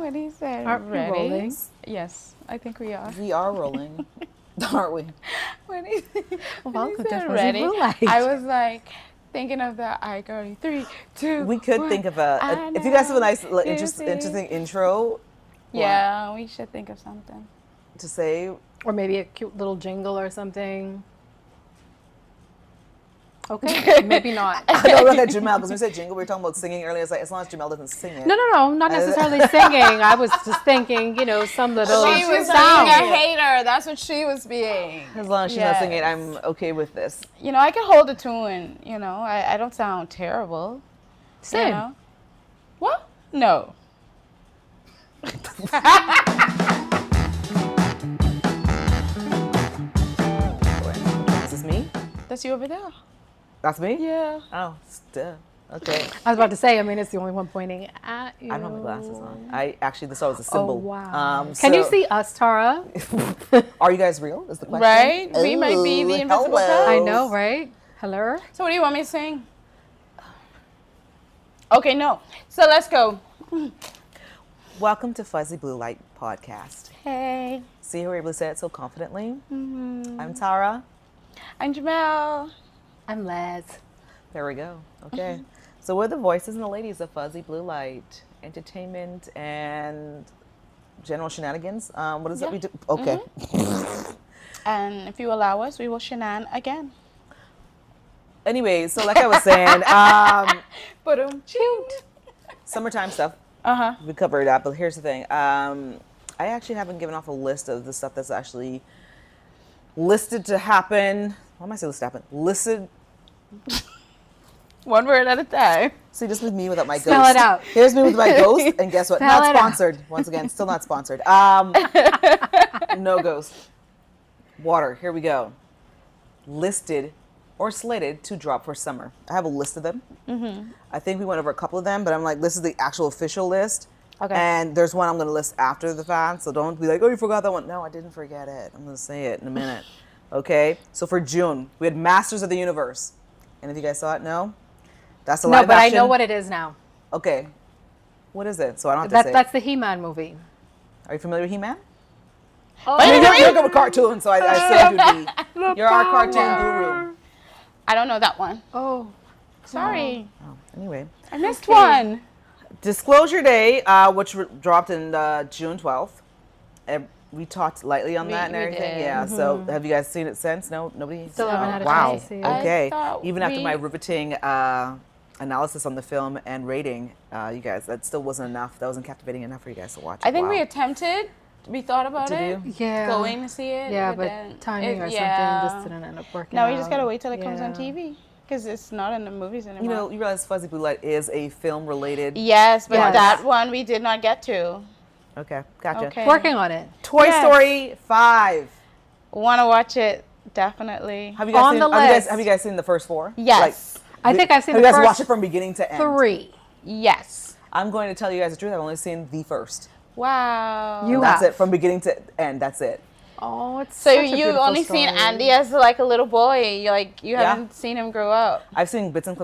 When he said Aren't we ready. rolling? Yes, I think we are. We are rolling, aren't we? When he, Welcome to said Fuzzy ready, Blu Lite. I was like thinking of the iCarly 3, 2. We could 1. think of if you guys have a nice, interesting intro. Yeah, we should think of something. To say. Or maybe a cute little jingle or something. Okay, maybe not. I don't look at Jamel because we said jingle. We were talking about singing earlier. It's like as long as Jamel doesn't sing it. No, not necessarily singing. I was just thinking, some little She was sound. being a hater. That's what she was being. As long as she's not singing it, I'm okay with this. I can hold a tune. I don't sound terrible. Same. What? No. Is this me? That's you over there. That's me? Yeah. Oh, still. Okay. I was about to say, it's the only one pointing at you. I don't have my glasses on. This was a symbol. Oh, wow. Can you see us, Tara? Are you guys real? Is the question. Right? We might be the invisible hello. cast. I know, right? Hello? So what do you want me to sing? Okay, no. So let's go. Welcome to Fuzzy Blu Lite podcast. Hey. See how we're able to say it so confidently? Mm-hmm. I'm Tara. I'm Jamel. I'm Les. There we go. Okay. So we're the voices and the ladies of Fuzzy Blu Lite, entertainment and general shenanigans. What is it we do? Okay. And if you allow us, we will shenan again. Anyway, so like I was saying, Cute. summertime stuff. Uh-huh. We covered that, but here's the thing. I actually haven't given off a list of the stuff that's actually listed to happen. Why am I saying listed to happen? Listed. One word at a time. See, just with me without my ghost. Spell it out. Here's me with my ghost, and guess what? Spell Not it sponsored. Once again, still not sponsored. No ghost. Water. Here we go. Listed or slated to drop for summer. I have a list of them. Mm-hmm. I think we went over a couple of them, but I'm like, this is the actual official list. Okay. And there's one I'm going to list after the fact, so don't be like, oh, you forgot that one. No, I didn't forget it. I'm going to say it in a minute. Okay? So for June, we had Masters of the Universe. Any of you guys saw it? No? That's a live No, but action? I know what it is now. Okay. What is it? So I don't have to say That's the He-Man movie. Are you familiar with He-Man? Oh, I mean, you're good with cartoons, so I said you'd be. You're our cartoon guru. I don't know that one. Oh. Sorry. Oh, anyway. I missed one. Disclosure Day, which dropped in June 12th. We talked lightly on that and We everything. did. Yeah. So have you guys seen it since? No, nobody. Still haven't had a Wow. chance to see it. Okay. I thought Even after we- my riveting analysis on the film and rating, you guys, that still wasn't enough. That wasn't captivating enough for you guys to watch. I think Wow. we attempted. We thought about Did it. you? Yeah. Going to see it. Yeah, then but timing or yeah. something just didn't end up working Now out. we just gotta wait till it comes on Yeah. TV because it's not in the movies anymore. You know, you realize Fuzzy Blu Lite is a film-related. Yes, but Yes. that one we did not get to. Okay, gotcha. Okay. Working on it. Toy Yes. Story 5. Want to watch it? Definitely. Have you guys On seen? the Have you, guys, list. have you guys seen the first 4? Yes. I think I've seen Have the you guys first watched it from beginning to end? 3. Yes. I'm going to tell you guys the truth. I've only seen the first. Wow. You That's have. it from beginning to end. That's it. Oh, it's So such a you've beautiful only seen story. Andy as like a little boy. You Yeah. haven't seen him grow up. I've seen bits and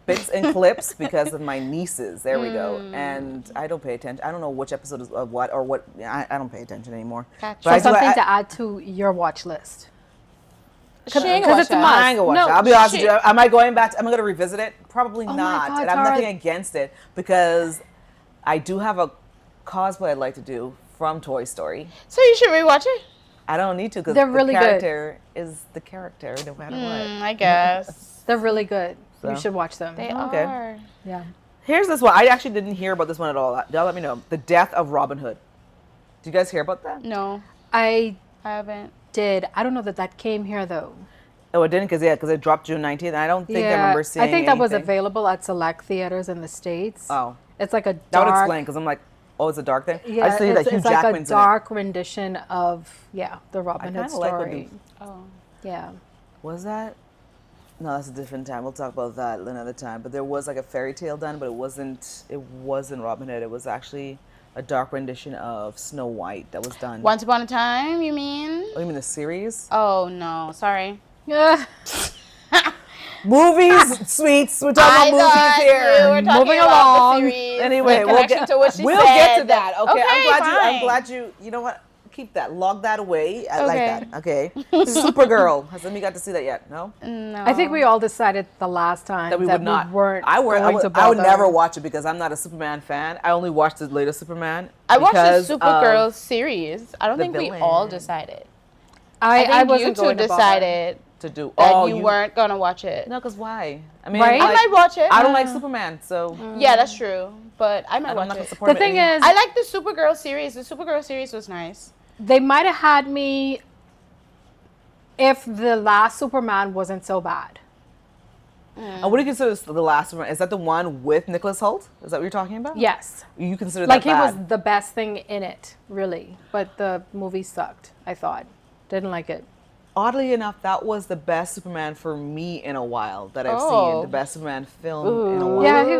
bits and clips because of my nieces. There we go. And I don't pay attention. I don't know which episode is of what or what. I don't pay attention anymore. Gotcha. But I So do- something I- to add to your watch list. She ain't gonna Because watch it's a that. must. I ain't gonna watch No, it. I'll be honest with she- you. Am I going back? Am I gonna revisit it? Probably my not. God, And I'm Tara. nothing against it because I do have a cosplay I'd like to do from Toy Story. So you should rewatch it. I don't need to because They're the really good. character is the character no matter what. I guess They're really good. So. You should watch them. they Okay. are. Yeah. Here's this one. I actually didn't hear about this one at all. Y'all let me know. The death of Robin Hood. Did you guys hear about that? No, I I haven't. did. I don't know that came here though. Oh, it didn't because it dropped June 19th. And I don't think I remember seeing I think that was anything. available at select theaters in the States. Oh, It's like a that would dark. explain because I'm like, oh, it's a dark thing. Yeah, I see that Hugh it's like a Jackman's in it. dark rendition of the Robin I Hood kinda like what story. Oh, Yeah. Was that? No, that's a different time. We'll talk about that another time. But there was like a fairy tale done, but it wasn't Robin Hood. It was actually a dark rendition of Snow White that was done. Once Upon a Time, you mean? Oh, you mean the series? Oh no, sorry. Yeah. Movies, sweets. We're I talking about thought movies here. you were talking Moving about along. the series. Anyway, in we'll connection get to what she we'll said. get to that. Okay, I'm fine. glad you. You know what? Keep that. Log that away. I like Okay. that. Okay. Supergirl. Has anybody got to see that yet? No. No. I think we all decided the last time That we would not. We weren't I would. going to I would bother. never watch it because I'm not a Superman fan. I only watched the latest Superman. I watched the because Supergirl of series. I don't the think we all villain. decided. I think wasn't you two going to bother. decided to do. that you weren't gonna watch it. No, because why? I mean, Right? I might watch it. I don't like Superman, so Yeah, that's true. But I might I'm watch not gonna it. support The him thing any- is, I like the Supergirl series. The Supergirl series was nice. they might have had me if the last Superman wasn't so bad. And what do you consider the last one? Is that the one with Nicholas Hoult? Is that what you're talking about? Yes. You consider Like that he bad? was the best thing in it, really. But the movie sucked, I thought. Didn't like it. Oddly enough, that was the best Superman for me in a while that I've seen. Oh. The best Superman film in a while. Yeah, he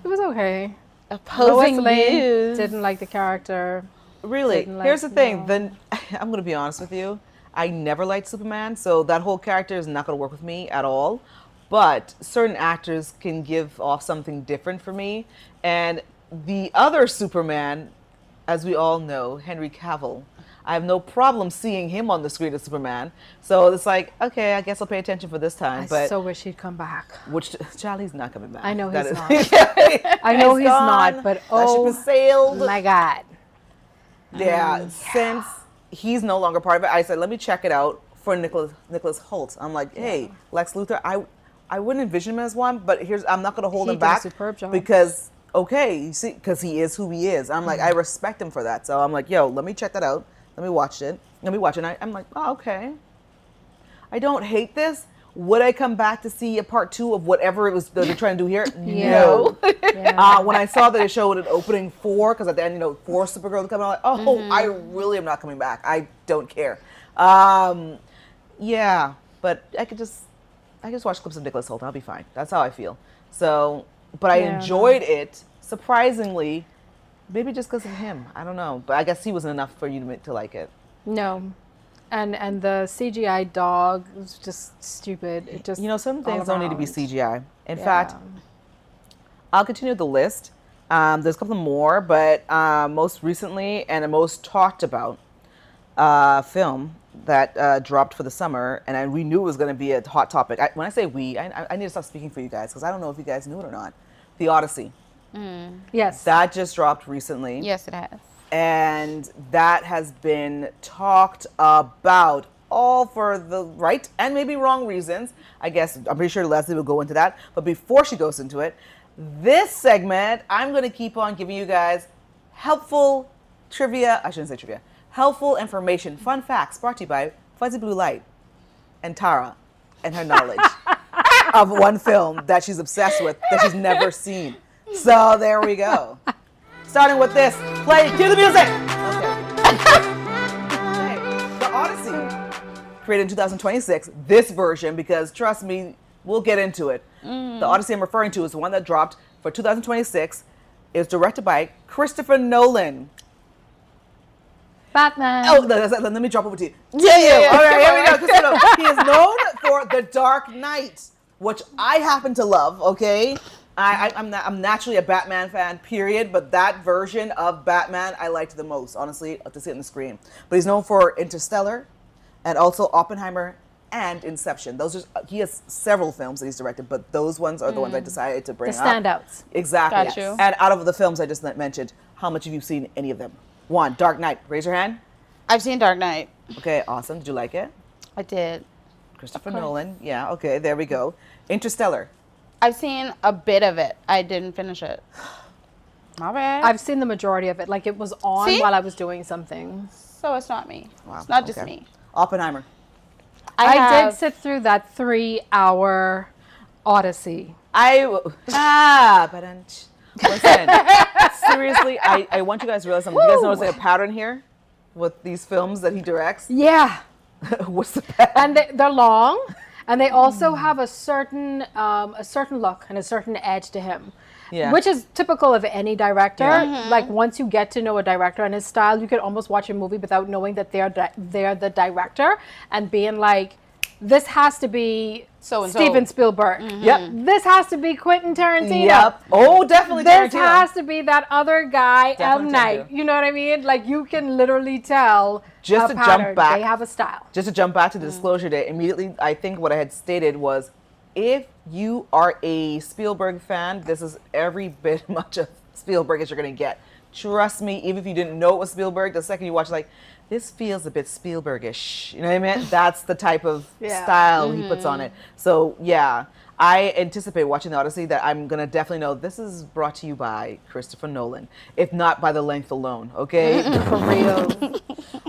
was okay. Opposing Lois Lane views. didn't like the character. Really? Didn't like- Here's the thing. no. Then I'm going to be honest with you. I never liked Superman, so that whole character is not going to work with me at all. But certain actors can give off something different for me. And the other Superman, as we all know, Henry Cavill, I have no problem seeing him on the screen as Superman. So it's like, okay, I guess I'll pay attention for this time. I but so wish he'd come back. which Charlie's not coming back. I know That he's is- not. I know he's gone. not, but That ship oh has sailed. my God. Yeah, since he's no longer part of it, I said, let me check it out for Nicholas Hoult. I'm like, hey, Lex Luthor, I wouldn't envision him as one, but I'm not going to hold He him did a back superb job. because, okay, you see, because he is who he is. I'm like, I respect him for that. So I'm like, yo, let me check that out. Let me watch it. And I'm like, oh, okay. I don't hate this. Would I come back to see a part 2 of whatever it was that they're trying to do here? Yeah. No. Yeah. When I saw that it showed an opening 4, because at the end, 4 Supergirl come out, I'm like, oh, I really am not coming back. I don't care. Yeah, but I just watch clips of Nicholas Hoult. I'll be fine. That's how I feel. So, but I Yeah, enjoyed it, surprisingly, maybe just because of him. I don't know. But I guess he wasn't enough for you to like it. No. And the CGI dog was just stupid. It just Some all things don't need to be around. CGI. In Yeah. fact, I'll continue the list. There's a couple more, but most recently and the most talked about film that dropped for the summer, and we knew it was going to be a hot topic. When I say we, I need to stop speaking for you guys because I don't know if you guys knew it or not. The Odyssey. Yes. That just dropped recently. Yes, it has. And that has been talked about all for the right and maybe wrong reasons. I guess I'm pretty sure Leslie will go into that. But before she goes into it, this segment, I'm going to keep on giving you guys helpful trivia. I shouldn't say trivia. Helpful information, fun facts brought to you by Fuzzy Blu Lite and Tara and her knowledge of one film that she's obsessed with that she's never seen. So there we go. Starting with this. Play. Cue the music. Okay. The Odyssey, created in 2026. This version, because trust me, we'll get into it. The Odyssey I'm referring to is the one that dropped for 2026. It was directed by Christopher Nolan. Batman. Oh, let me drop over to you. Yeah. All right, here we go. Christopher Nolan. He is known for The Dark Knight, which I happen to love. Okay. I'm naturally a Batman fan, period, but that version of Batman I liked the most, honestly, to see it on the screen. But he's known for Interstellar and also Oppenheimer and Inception. He has several films that he's directed, but those ones are the ones I decided to bring The up. standouts. Exactly. Got you. And out of the films I just mentioned, how much have you seen any of them? One, Dark Knight. Raise your hand. I've seen Dark Knight. Okay, awesome. Did you like it? I did. Christopher Nolan. Yeah, okay, there we go. Interstellar. I've seen a bit of it. I didn't finish it. My bad. I've seen the majority of it. Like it was on See? while I was doing something. So it's not me. Wow, It's not just okay. me. Oppenheimer. I did sit through that 3-hour Odyssey. But listen, seriously, I want you guys to realize something. You guys notice a pattern here with these films that he directs? Yeah. What's the pattern? And they're long, and they also have a certain look and a certain edge to him. Yeah. Which is typical of any director. Yeah. Like once you get to know a director and his style, you can almost watch a movie without knowing that they're the director and being like, this has to be So-and-so. Steven Spielberg. Yep. This has to be Quentin Tarantino. Yep. Oh, definitely This Tarantino. has to be that other guy, Definitely M. Night. Tarantino. You know what I mean? Like, you can literally tell Just a to jump pattern. back. They have a style. Just to jump back to the disclosure day, immediately, I think what I had stated was, if you are a Spielberg fan, this is every bit much of Spielberg as you're going to get. Trust me, even if you didn't know it was Spielberg, the second you watch, like, this feels a bit Spielbergish. You know what I mean? That's the type of style he puts on it. So, yeah, I anticipate watching the Odyssey that I'm going to definitely know this is brought to you by Christopher Nolan, if not by the length alone, okay? For real.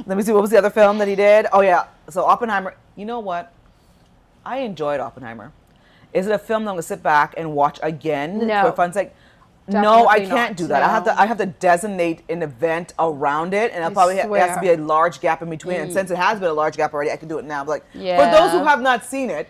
Let me see, what was the other film that he did? Oh, yeah. So, Oppenheimer. You know what? I enjoyed Oppenheimer. Is it a film that I'm going to sit back and watch again No. for fun's sake? No, I Definitely can't not. do that. No. I have to designate an event around it, and it has to be a large gap in between. And since it has been a large gap already, I can do it now. But for those who have not seen it,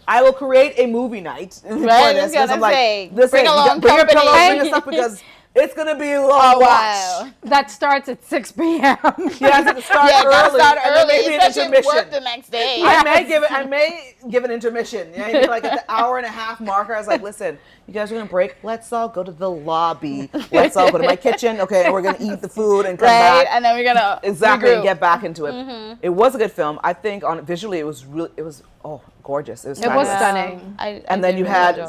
I will create a movie night for this. Because I'm like, listen, bring your pillows, bring your stuff, because it's gonna be a long watch. That starts at 6 p.m. Yeah, it start early. Start and early, maybe an especially intermission. work the next day. I may give an intermission. You know what I mean? Like at the hour and a half marker, I was like, listen, you guys are gonna break. Let's all go to the lobby. Let's all go to my kitchen. Okay, and we're gonna eat the food and come back. And then we're gonna exactly regroup. and get back into it. It was a good film. I think visually it was gorgeous. It was fabulous. stunning. And then you had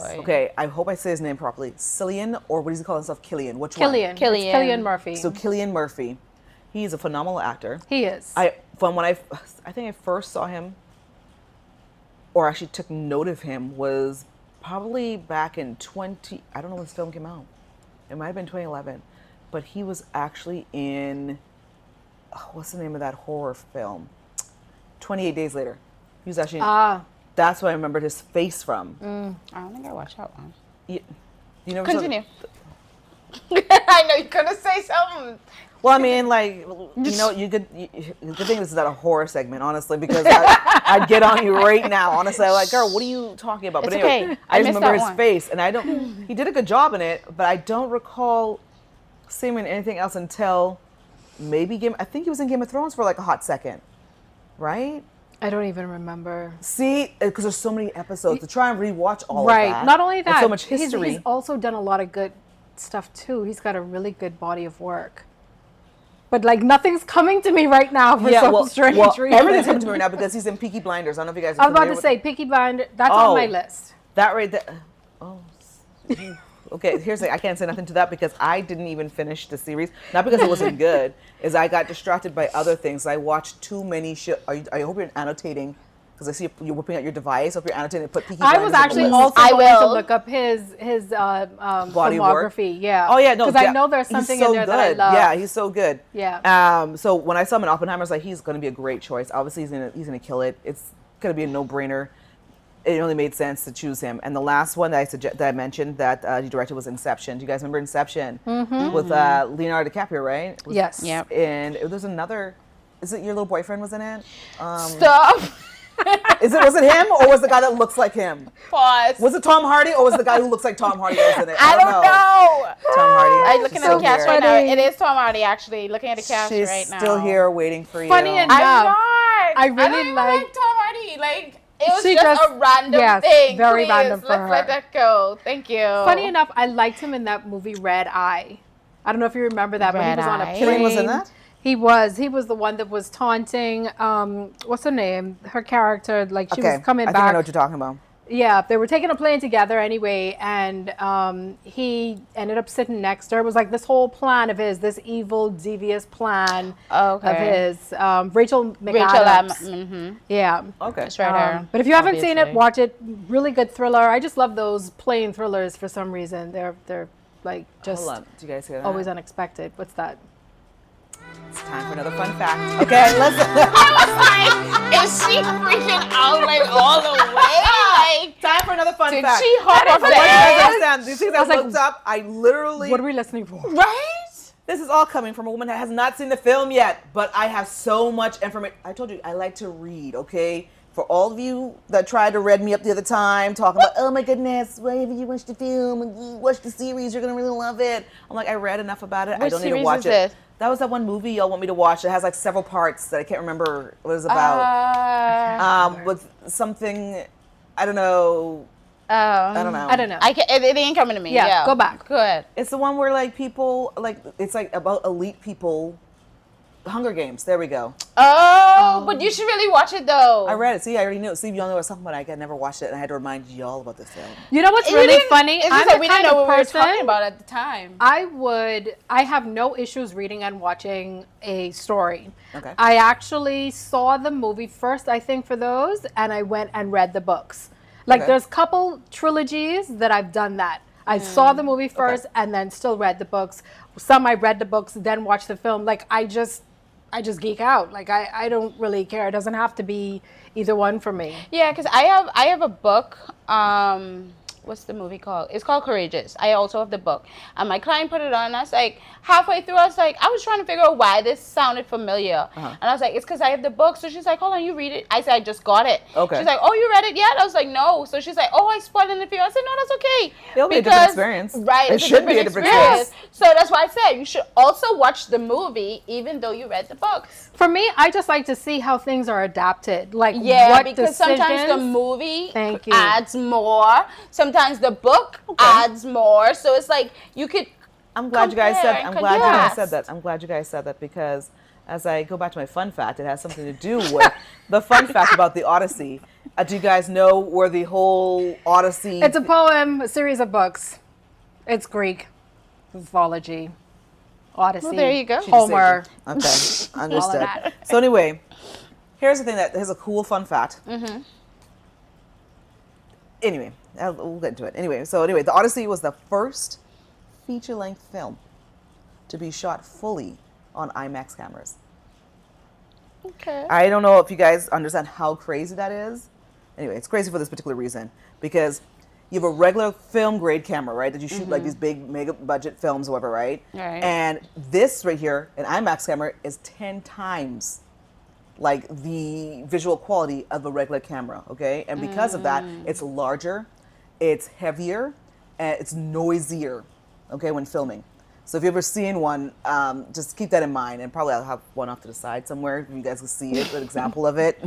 I hope I say his name properly. Cillian, or what does he call himself? Killian. Which one? It's Cillian Murphy. So Cillian Murphy, he's a phenomenal actor. He is. I think I first saw him, or actually took note of him, was probably back in I don't know when this film came out. It might have been 2011, but he was actually in, what's the name of that horror film? 28 Days Later. He was actually that's what I remembered his face from. I don't think I watched that one. You never Continue. I know you're gonna say something. Well, I mean, like, the good thing is that a horror segment, honestly, because I'd get on you right now. Honestly, I'm like, girl, what are you talking about? It's But anyway, okay. I I just missed remember that his one. face, and he did a good job in it, but I don't recall seeing him in anything else until maybe I think he was in Game of Thrones for like a hot second, right? I don't even remember. See, because there's so many episodes to try and rewatch all of Right. that. Not only and that, so much history. He's also done a lot of good stuff too. He's got a really good body of work. But like nothing's coming to me right now for some strange reason. Everything's coming to me right now because he's in Peaky Blinders. I don't know if you guys are I was about familiar to with say Peaky Blinders. That's on my list. That right there. Oh. Okay, here's the thing. I can't say nothing to that because I didn't even finish the series. Not because it wasn't good, is I got distracted by other things. I watched too many I hope you're annotating, because I see you're whipping out your device. I hope you're annotating. Put Peaky Blinders I was on the actually list. also I going to will. look up his Body of work? filmography. Yeah. Oh yeah, no, because I know there's he's something so in there that I good. love. Yeah, he's so good. Yeah. So when I saw him in Oppenheimer, I was like, he's going to be a great choice. Obviously, he's gonna kill it. It's going to be a no-brainer. It only made sense to choose him. And the last one that I mentioned that he directed was Inception. Do you guys remember Inception? With Leonardo DiCaprio, right? Yes. Yep. And there's another. Is it your little boyfriend was in it? Stop. Was it him or was the guy that looks like him? Pause. Was it Tom Hardy or was the guy who looks like Tom Hardy that was in it? I don't know. Tom Hardy. I'm looking at the cast right now. It is Tom Hardy, actually. Looking at the cast She's right now. still here waiting for you. Funny enough, I'm not. I really don't even like- like Tom Hardy. Like, it was She just a random yes, thing. very Please, random for let's her. let that go. Thank you. Funny enough, I liked him in that movie Red Eye. I don't know if you remember that, but he Red was on a Eye. plane. Killian was in that? He was the one that was taunting. What's her name? Her character, like she was coming I back. think I know what you're talking about. Yeah, they were taking a plane together anyway, and he ended up sitting next to her. It was like this whole plan of his, this evil, devious plan of his. Rachel McAdams. Yeah. Okay. It's right there. But if you haven't seen it, Obviously. watch it. Really good thriller. I just love those plane thrillers for some reason. They're like just Hold on. Do you guys hear that? always unexpected. What's that? It's time for another fun fact. Okay, let's. Is she freaking out like all the way? Like, Time for another fun did fact. she hop off I the want you guys to edge? understand. These things I was like, looked up, I literally. What are we listening for? Right? This is all coming from a woman that has not seen the film yet, but I have so much information. I told you I like to read, okay? for all of you that tried to red me up the other time, talking about, oh my goodness, whenever you watch the film and you watch the series, you're gonna really love it. I'm like, I read enough about it. I don't need to watch it. That was that one movie y'all want me to watch. It has like several parts that I can't remember what it was about. With something, I don't know. I don't know. It ain't coming to me. Yeah, go back. Go ahead. It's the one where like people, like it's like about elite people. Hunger Games. There we go. Oh, but you should really watch it though. I read it. See, I already knew it. See, y'all know what I was talking about. I never watched it, and I had to remind y'all about this film. You know what's really funny? It's just that we didn't know what we were talking about at the time. I have no issues reading and watching a story. Okay. I actually saw the movie first, I think, for those, and I went and read the books. Like, there's a couple trilogies that I've done that. I saw the movie first and then still read the books. Some I read the books, then watched the film. Like, I just geek out. Like, I don't really care. It doesn't have to be either one for me. Yeah, because I have a book. What's the movie called? It's called Courageous. I also have the book. And my client put it on, and I was like, halfway through, I was trying to figure out why this sounded familiar. And I was like, it's because I have the book. So she's like, hold on, you read it? I said, I just got it. Okay. She's like, oh, you read it yet? I was like, no. So she's like, oh, I spoiled it for you. I said, no, that's okay. It'll be a different experience. Right. It should be a different experience. So that's why I said you should also watch the movie, even though you read the books. For me, I just like to see how things are adapted. Like, yeah, because sometimes the movie adds more. Sometimes the book adds more. So it's like you could. I'm glad you guys said. I'm glad you guys said that. I'm glad you guys said that because as I go back to my fun fact, it has something to do with the fun fact about the Odyssey. Do you guys know where the whole Odyssey? It's a poem, a series of books. It's Greek mythology. Odyssey. Well, there you go. Homer. Okay, understood. So anyway, here's the thing that has a cool fun fact. Anyway, we'll get into it. Anyway, the Odyssey was the first feature-length film to be shot fully on IMAX cameras. Okay. I don't know if you guys understand how crazy that is. Anyway, it's crazy for this particular reason because you have a regular film grade camera, right? That you shoot like these big mega budget films or whatever, right? Right. And this right here, an IMAX camera, is 10 times like the visual quality of a regular camera, okay? And because of that, it's larger, it's heavier, and it's noisier, okay, when filming. So if you've ever seen one, just keep that in mind, and probably I'll have one off to the side somewhere if you guys can see it, an example of it,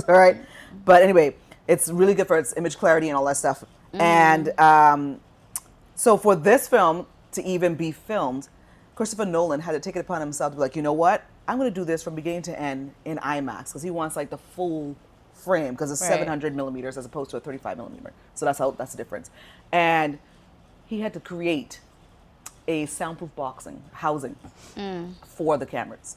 all right? But anyway, it's really good for its image clarity and all that stuff. And so for this film to even be filmed, Christopher Nolan had to take it upon himself to be like, you know what? I'm going to do this from beginning to end in IMAX because he wants like the full frame because it's 700 millimeters as opposed to a 35 millimeter. So that's the difference. And he had to create a soundproof housing for the cameras.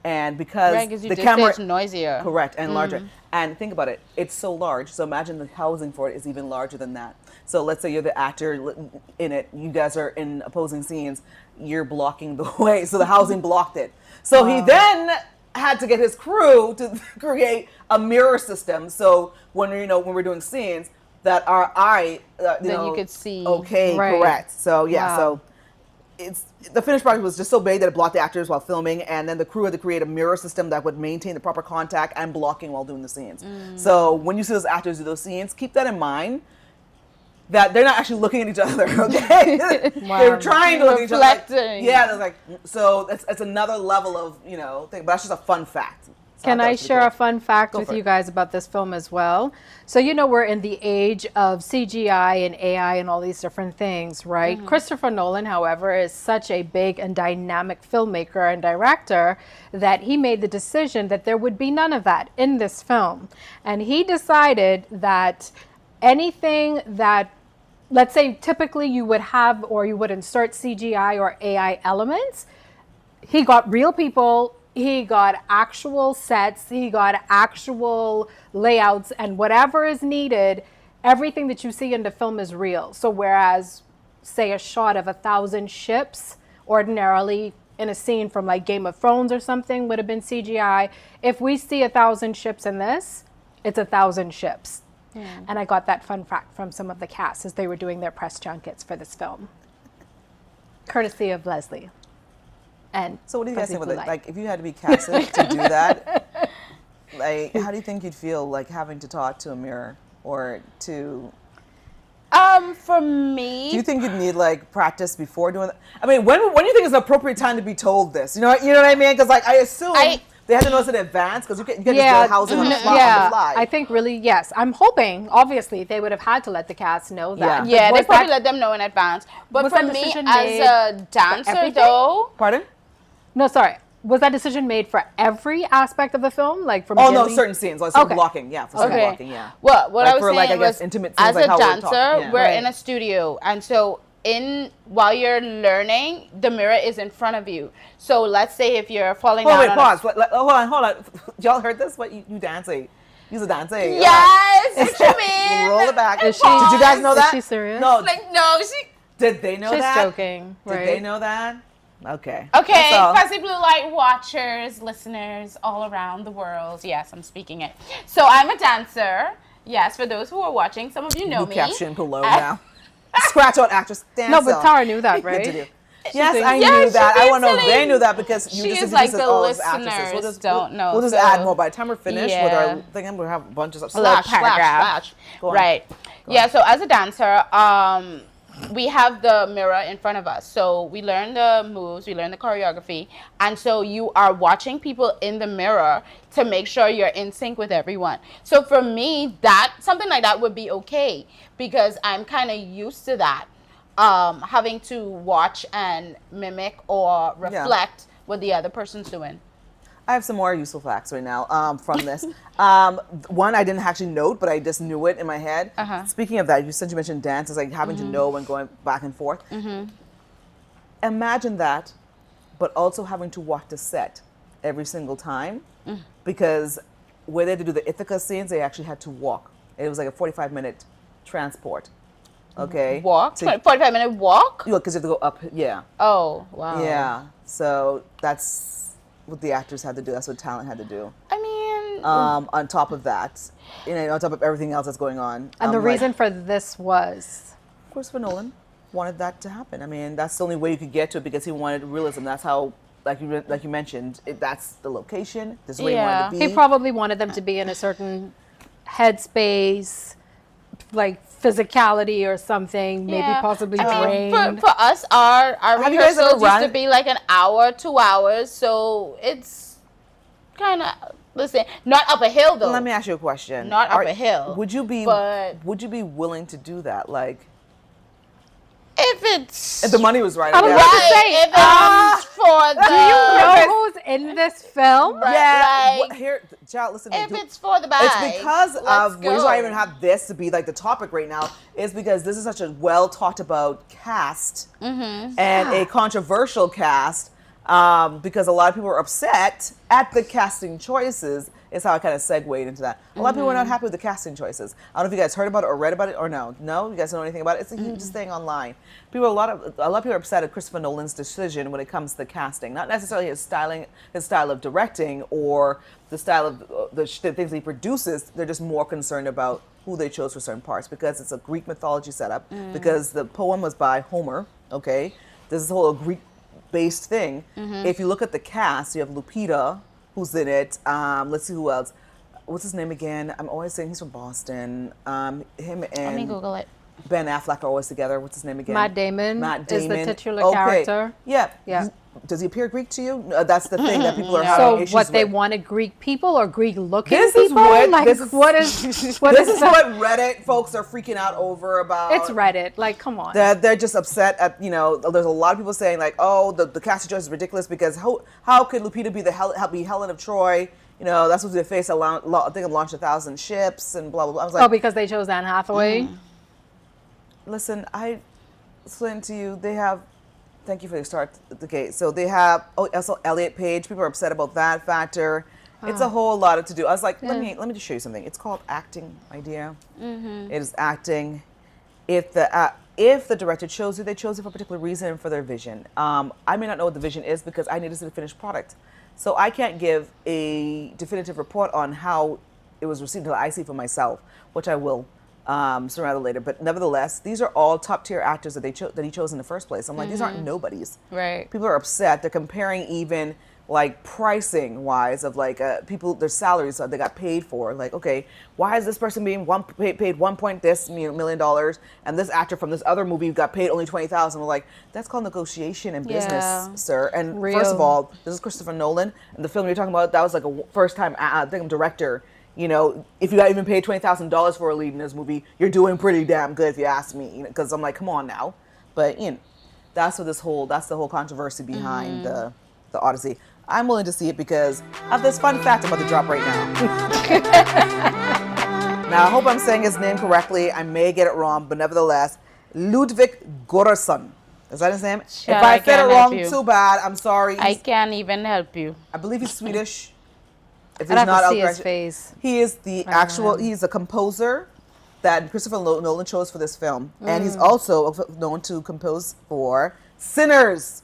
And because the camera is noisier. Correct, and larger. And think about it, it's so large. So imagine the housing for it is even larger than that. So let's say you're the actor in it, you guys are in opposing scenes, you're blocking the way. So the housing blocked it. So he then had to get his crew to create a mirror system. So when we're doing scenes that our eye, you could see. Okay, correct. So so the finished product was just so big that it blocked the actors while filming, and then the crew had to create a mirror system that would maintain the proper contact and blocking while doing the scenes. So when you see those actors do those scenes, keep that in mind, that they're not actually looking at each other, okay? They're trying to look at each other. Reflecting. Yeah, like, so it's another level of, thing, but that's just a fun fact. So Can I share a fun fact with you guys about this film as well? So we're in the age of CGI and AI and all these different things, right? Christopher Nolan, however, is such a big and dynamic filmmaker and director that he made the decision that there would be none of that in this film. And he decided that anything that, let's say typically you would have or you would insert CGI or AI elements, he got real people, he got actual sets, he got actual layouts, and whatever is needed, everything that you see in the film is real. So whereas, say, a shot of 1,000 ships ordinarily in a scene from like Game of Thrones or something would have been CGI, if we see 1,000 ships in this, it's 1,000 ships. And I got that fun fact from some of the cast as they were doing their press junkets for this film. Courtesy of Leslie. And so what do you guys think Fuzzy about Blu it? Like, if you had to be casted to do that, Like, how do you think you'd feel like having to talk to a mirror or to? For me, Do you think you'd need like practice before doing that? I mean, when do you think is the appropriate time to be told this? You know what I mean? Because like I assume they had to notice in advance because you can't just get housing on the fly. I think really yes. I'm hoping obviously they would have had to let the cast know that. Yeah, they probably let them know in advance. But for me as a dancer though, pardon? No, sorry. Was that decision made for every aspect of the film, like from? Oh no, certain scenes, like certain blocking, for certain blocking, Well, what like I was saying was, intimate scenes, as like a dancer, we're in right. a studio, and so while you're learning, the mirror is in front of you. So let's say if you're falling down. Pause. Hold on. Y'all heard this? What you dancing? You're dancing. Yes, what you mean? Roll it back. Did you guys know that? Is she serious? No. Like no, she. Did they know that? She's joking. Right? Did they know that? Okay. Okay, Fuzzy Blu Lite watchers, listeners all around the world. Yes, I'm speaking it. So I'm a dancer. Yes, for those who are watching, some of you know me. Caption below now. Scratch out actress dancer. No, but Tara knew that, right? Yes, I knew that. I want to know if they knew that because you just is like introduced the us all as listeners actresses. don't know. We'll just add more. By the time we're finished with our thing, we'll have bunches of slash. Right. Yeah, so as a dancer, we have the mirror in front of us. So we learn the moves, we learn the choreography. And so you are watching people in the mirror to make sure you're in sync with everyone. So for me, something like that would be okay because I'm kind of used to that. Having to watch and mimic or reflect what the other person's doing. I have some more useful facts right now from this. One I didn't actually note, but I just knew it in my head. Speaking of that, since you mentioned dance, it's like having to know and going back and forth. Imagine that, but also having to watch the set every single time because where they had to do the Ithaca scenes, they actually had to walk. It was like a 45-minute transport. Okay. Walk? 45-minute walk? Yeah, because you have to go up. Yeah. Oh, wow. Yeah. So that's what the actors had to do. That's what talent had to do. I mean, on top of that, on top of everything else that's going on. And the reason for this was? Christopher Nolan wanted that to happen. I mean, that's the only way you could get to it because he wanted realism. That's how, like you mentioned, that's the location. This is where he wanted to be. He probably wanted them to be in a certain headspace, like physicality or something, maybe possibly drained. I mean, for us, our rehearsals used to be like an hour, 2 hours, so it's kind of, listen, not up a hill though. Let me ask you a question. Not up a hill. Would you be willing to do that? Like, if the money was right. I was about to say, if it's for the. Do you know who's in this film? Yeah. Here, child, listen. If it's for the bag, it's because of the reason why I even have this to be like the topic right now is because this is such a well talked about cast and a controversial cast because a lot of people are upset at the casting choices. Is how I kind of segued into that. A lot of people are not happy with the casting choices. I don't know if you guys heard about it or read about it or no. No, you guys don't know anything about it. It's a huge thing online. A lot of people are upset at Christopher Nolan's decision when it comes to the casting, not necessarily his style of directing or the style of the things he produces. They're just more concerned about who they chose for certain parts because it's a Greek mythology setup. Because the poem was by Homer. Okay, this is a whole Greek-based thing. If you look at the cast, you have Lupita, who's in it. Let's see who else. What's his name again? I'm always saying he's from Boston. Him and let me Google it. Ben Affleck are always together. What's his name again? Matt Damon is the titular character. Yeah. Does he appear Greek to you? No, that's the thing that people are having so issues what with. they wanted Greek people or Greek looking this people? Is what, like this is, what is this is what Reddit folks are freaking out over about. It's Reddit. Like, come on. They're just upset at, there's a lot of people saying like, oh, the casting choice is ridiculous because how could Lupita be Helen of Troy? That's what they face. I think I've launched 1,000 ships and blah, blah, blah. I was like, because they chose Anne Hathaway? Listen, I explained to you, they have, thank you for the start. Okay, so they have, also Elliot Page. People are upset about that factor. It's a whole lot to do. I was like, let me just show you something. It's called acting, idea. It is acting. If the director chose it, they chose it for a particular reason for their vision. I may not know what the vision is because I need to see the finished product. So I can't give a definitive report on how it was received until I see for myself, which I will. Sooner rather than later. But nevertheless, these are all top tier actors that he chose in the first place. I'm like, these aren't nobodies. Right. People are upset. They're comparing even like pricing wise of like people, their salaries that they got paid for. Like, okay, why is this person being paid $1 million and this actor from this other movie got paid only $20,000? We're like, that's called negotiation in business, sir. And first of all, this is Christopher Nolan, and the film you're talking about, that was like a first time director. You know, if you got even paid $20,000 for a lead in this movie, you're doing pretty damn good if you ask me. Because I'm like, come on now. But that's the whole controversy behind the Odyssey. I'm willing to see it because of this fun fact I'm about to drop right now. Now, I hope I'm saying his name correctly. I may get it wrong, but nevertheless, Ludwig Göransson. Is that his name? Sure, if I said it wrong, too bad. I'm sorry. I can't even help you. I believe he's Swedish. If I'd he's have not to see his face. He is he's a composer that Christopher Nolan chose for this film. And he's also known to compose for Sinners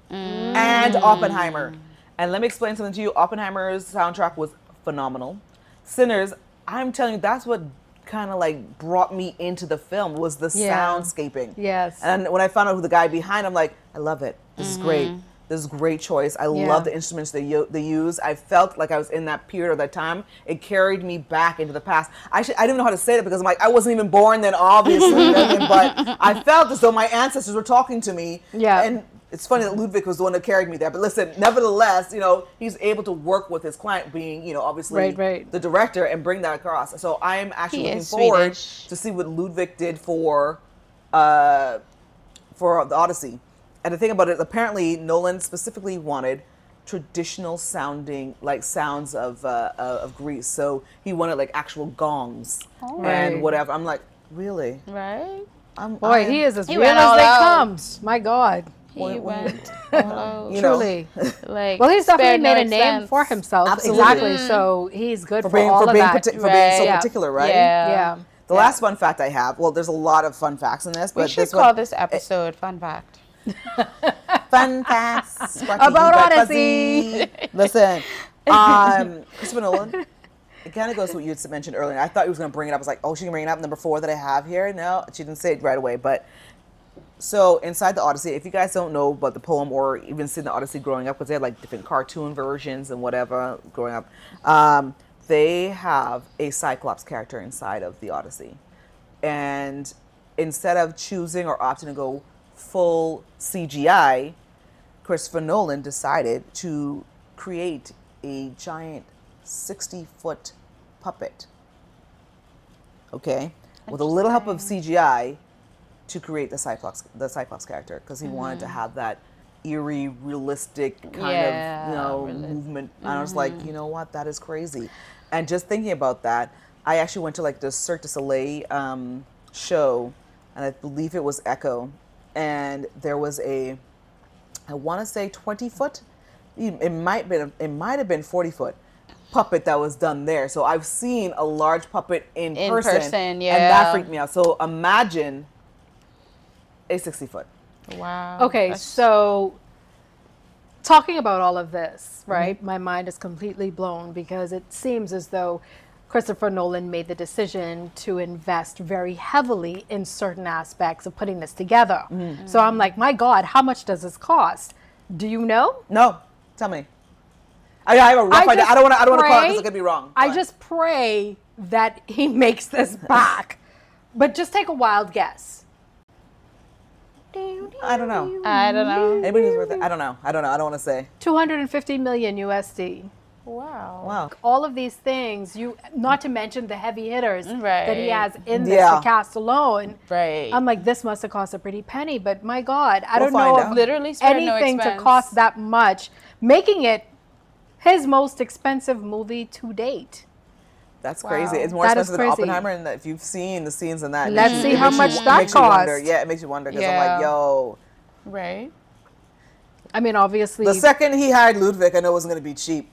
and Oppenheimer. And let me explain something to you. Oppenheimer's soundtrack was phenomenal. Sinners, I'm telling you, that's what kind of like brought me into the film was the soundscaping. Yes. And when I found out who the guy behind, I'm like, I love it. This is great. This is a great choice. I love the instruments they use. I felt like I was in that period or that time. It carried me back into the past. I didn't even know how to say it because I'm like, I wasn't even born then, obviously. But I felt as though my ancestors were talking to me. Yeah. And it's funny that Ludwig was the one that carried me there. But listen, nevertheless, he's able to work with his client being, obviously the director and bring that across. So I am actually looking forward to see what Ludwig did for the Odyssey. And the thing about it, apparently Nolan specifically wanted traditional sounding, like sounds of Greece. So he wanted like actual gongs and whatever. I'm like, really? Right. He is as real as they come. My God. He went all out. Truly. Well, he's definitely made a name for himself. Absolutely. Exactly. So he's good for all of that. For being so particular, right? Yeah. The last fun fact I have, well, there's a lot of fun facts in this, but we should call this episode Fun Fact. Fun facts about Odyssey. Listen, Christopher Nolan. It kind of goes to what you had mentioned earlier. I thought he was going to bring it up. I was like, oh, she can bring it up. Number 4 that I have here. No, she didn't say it right away. But so inside the Odyssey, if you guys don't know about the poem or even seen the Odyssey growing up, because they had like different cartoon versions and whatever growing up, they have a Cyclops character inside of the Odyssey, and instead of choosing or opting to go full CGI, Christopher Nolan decided to create a giant 60-foot puppet, with a little help of CGI to create the Cyclops character, because he wanted to have that eerie, realistic kind of movement. And I was like, you know what, that is crazy. And just thinking about that, I actually went to like the Cirque du Soleil show, and I believe it was Echo. And there was I want to say 20-foot, it might have been 40-foot puppet that was done there. So I've seen a large puppet in person, and that freaked me out. So imagine a 60-foot. Wow. Okay, so talking about all of this, right? My mind is completely blown because it seems as though Christopher Nolan made the decision to invest very heavily in certain aspects of putting this together. So I'm like, my God, how much does this cost? Do you know? No, tell me. I have a rough idea. I don't want to call it because it could be wrong. I just pray that he makes this back. But just take a wild guess. I don't know. Anybody who's worth it? I don't know. I don't want to say. 250 million USD. Wow. All of these things, not to mention the heavy hitters that he has in this the cast alone. Right. I'm like, this must have cost a pretty penny, but my God, I don't find know out. of Literally anything to cost that much, making it his most expensive movie to date. That's crazy. It's more expensive than Oppenheimer, and if you've seen the scenes in that, let's see how much that costs. Yeah, it makes you wonder because I'm like, yo. Right. I mean, obviously. The second he hired Ludwig, I know it wasn't going to be cheap.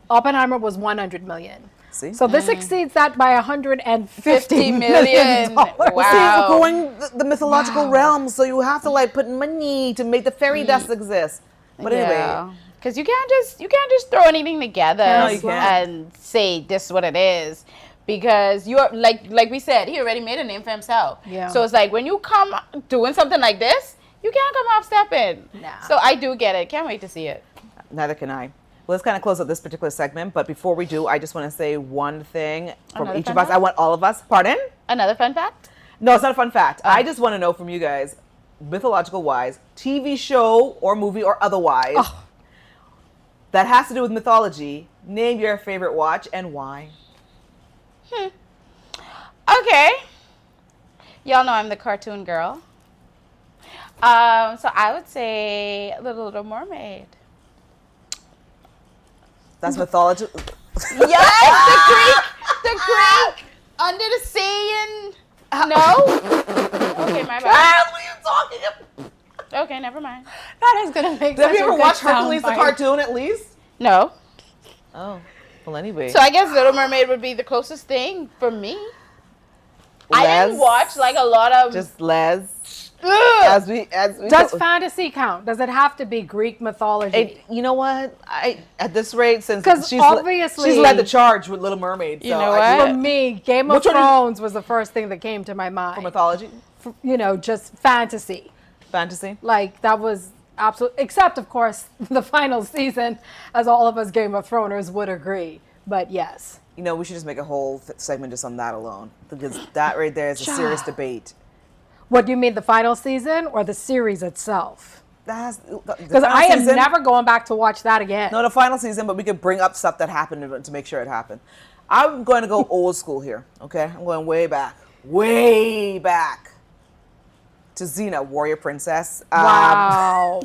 Oppenheimer was 100 million. See? So this exceeds that by 150 million. Wow. See, we're going the mythological realm, so you have to like put money to make the fairy dust exist. But anyway. Because you can't just throw anything together No, you can't. and say this is what it is. because you're like we said, he already made a name for himself. Yeah. So it's like when you come doing something like this, you can't come off stepping. Nah. So I do get it. Can't wait to see it. Neither can I. Well, let's kind of close up this particular segment, but before we do, I just want to say one thing from Another each fun of us. fact? I want all of us. Pardon? Another fun fact? No, it's not a fun fact. I just want to know from you guys, mythological wise, TV show or movie or otherwise, that has to do with mythology. Name your favorite watch and why. Okay. Y'all know I'm the cartoon girl. So I would say The Little Mermaid. That's mythology. Yes, the Greek under the sea and no. Okay, my bad. What are you talking about? Okay, never mind. That is gonna make. Have such you a ever good watched Hercules the soundbite. cartoon at least? No. Oh, well, anyway. So I guess Little Mermaid would be the closest thing for me. I didn't watch like a lot of. Just Les. Ugh. As we Does fantasy count? Does it have to be Greek mythology? you know what? At this rate, since 'Cause she's obviously- she's led the charge with Little Mermaid. You so know I what? For me, Game of Which one is- Thrones was the first thing that came to my for mind. mythology, You know, just fantasy. fantasy. Like that was absolute. Except, of course, the final season, as all of us Game of Throners would agree. But yes, You know, we should just make a whole segment just on that alone, because that right there is a serious debate. what do you mean, the final season or the series itself? Because Because I am never going back to watch that again. No, the final season, but we could bring up stuff that happened to make sure it happened. I'm going to go old school here, okay? I'm going way back to Xena, Warrior Princess. Wow.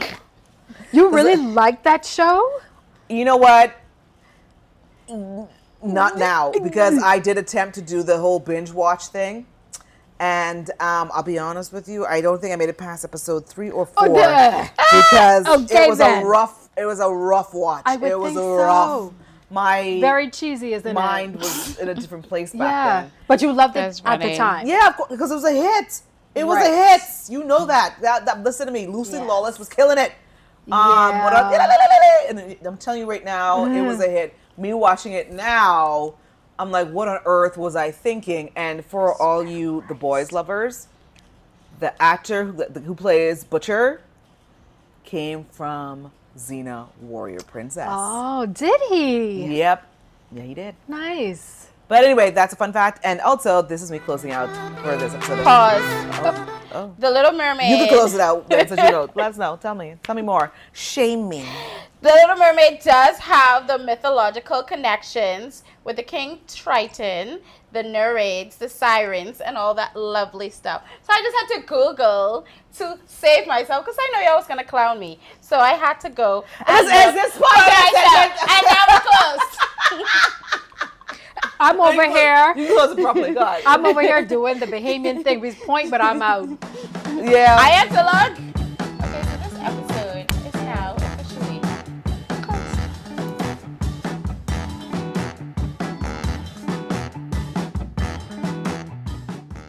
You really like that show? You know what? Not now, because I did attempt to do the whole binge watch thing. And I'll be honest with you, I don't think I made it past episode 3 or 4 because Okay, it was then. a rough watch. I would it was think a rough. so. My Very cheesy, isn't mind it? was in a different place back Yeah, then. but you loved That's it at the funny. time. Yeah, of course, because it was a hit. It was Right. a hit. You know that. That listen to me. Lucy Yes. Lawless was killing it. Yeah. And I'm telling you right now, it was a hit. Me watching it now, I'm like, what on earth was I thinking? And for all you The Boys lovers, the actor who plays Butcher came from Xena, Warrior Princess. Oh, did he? Yep. Yeah, he did. Nice. But anyway, that's a fun fact. And also, this is me closing out for this episode. Pause. Oh. The Little Mermaid. You can close it out. Since you know. Let us know. Tell me more. Shame me. The Little Mermaid does have the mythological connections with the King Triton, the Nereids, the Sirens, and all that lovely stuff. So I just had to Google to save myself because I know y'all was going to clown me. So I had to go. As this podcast. And now we're closed. I'm over here. You close it properly, God. I'm over here doing the Bahamian thing. We point, but I'm out. Yeah. I had to log.